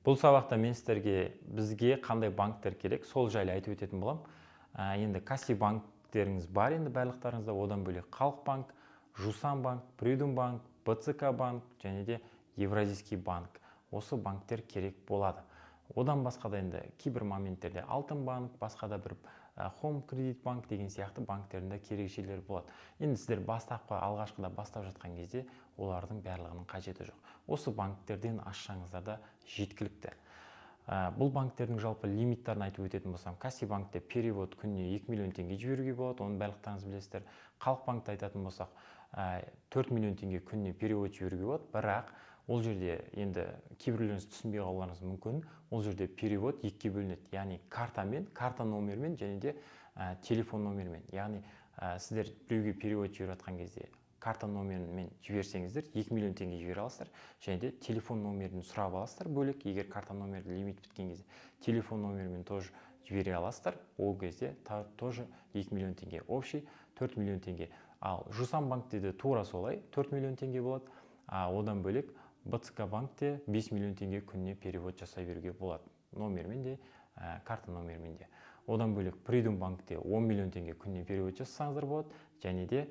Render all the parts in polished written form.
Бұл сабақта мен сіздерге бізге қандай банктер керек, сол жайлы айтып өтетін болам. Енді касси банктеріңіз бар, енді барлықтарыңызда. Одан бөлек Халық банк, Жусан банк, Придум банк, БЦК банк және де Евразийский банк. Осы банктер керек болады. Одан басқа да енді кейбір моменттерде Алтын банк, басқа да бір Home кредит банк деген сияқты банктерінде керекшелер болады. Енді сіздер алғашқыда бастап жатқан кезде олардың барлығының қажеті жоқ. Осы банктерден ашсаңыздар да жеткілікті. Бұл банктердің жалпы лимиттарын айтып өтетін болсам, касси банкте перевод күніне 2 миллион теңге жіберуге болады, оны барлықтарыңыз білесіздер. Халық банкте айтатын болсақ, 4 миллион теңге күніне перевод жіберуге болады, бірақ ол жерде енді кейбіреулеріңіз түсінбей қалуларыңыз мүмкін. Ол жерде перевод екіге бөлінеді, яғни карта номермен және де телефон номермен. Яғни сіздер біреуге перевод жіберіп жатқан кезде карта номермен жіберсеңіздер 2 миллион теңге жібере аласыздар, және де телефон номерін сұрап аласыздар бөлек. Егер карта номерді лимит біткен кезде телефон номермен тоже жібере аласыздар, ол кезде тоже 2 миллион теңге, общий 4 миллион теңге. Ал Жусан банкте де тура солай 4 миллион теңге болады. Одан бөлек БЦК банкте 5 миллион теңге күніне перевод жасай беруге болады, номермен де, карта номермен де. Одан бөлек Придум банкте 10 миллион теңге күніне перевод жасасаңыздар болады, және де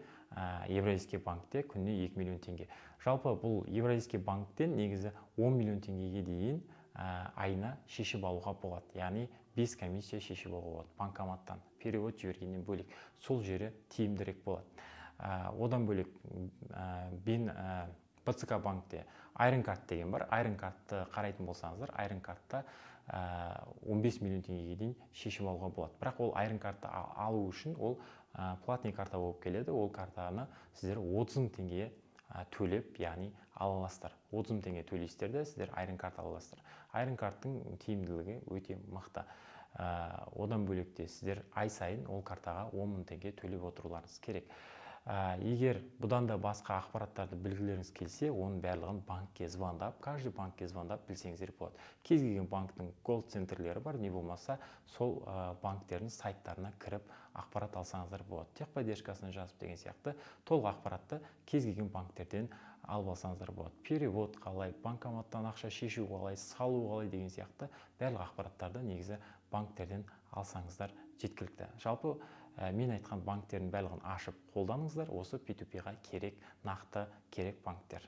Евразийский банкте күніне 2 миллион теңге. Жалпы бұл Евразийский банктен негізі 10 миллион теңгеге дейін айына шешіп алуға болады. Яғни 5 комиссия шешіп алуға болады банкоматтан перевод жібергеннен бөлек. Сол жері тиімдірек болады. Одан бөлек БЦК банкте Айрон карт деген бар. Айрон картты қарайтын болсаңыздар, Айрон картта 15 миллион теңгеге дейін шешіп алуға болады. Бірақ ол Айрон картты алу үшін ол платный карта болып келеді. Ол картаны сіздер 30 мың теңге төлеп, яғни ала аласыздар. 30 мың теңге төлейсіздер де сіздер Айрон карт ала аласыздар. Айрон карттың тиімділігі өте мықты. Одан бөлек те сіздер ай сайын ол картаға 10 мың теңге төлеп отыруларыңыз керек. Егер бұдан да басқа ақпараттарды білгілеріңіз келсе, оның барлығын банкке звондап, каждый банкке звондап білсеңіздер болады. Кез келген банктың колл-центрлері бар, не болмаса сол банктердің сайттарына кіріп ақпарат алсаңыздар болады. Техподдержкасына жазып деген сияқты толық ақпаратты кез келген банктерден алып алсаңыздар болады. Перевод қалай, банкоматтан ақша шешу қалай, салу қалай деген сияқты барлық ақпараттарды негізі банктерден алсаңыздар жеткілікті. Жалпы мен айтқан банктердің барлығын ашып қолданыңыздар. Осы P2P-ға керек, нақты керек банктер.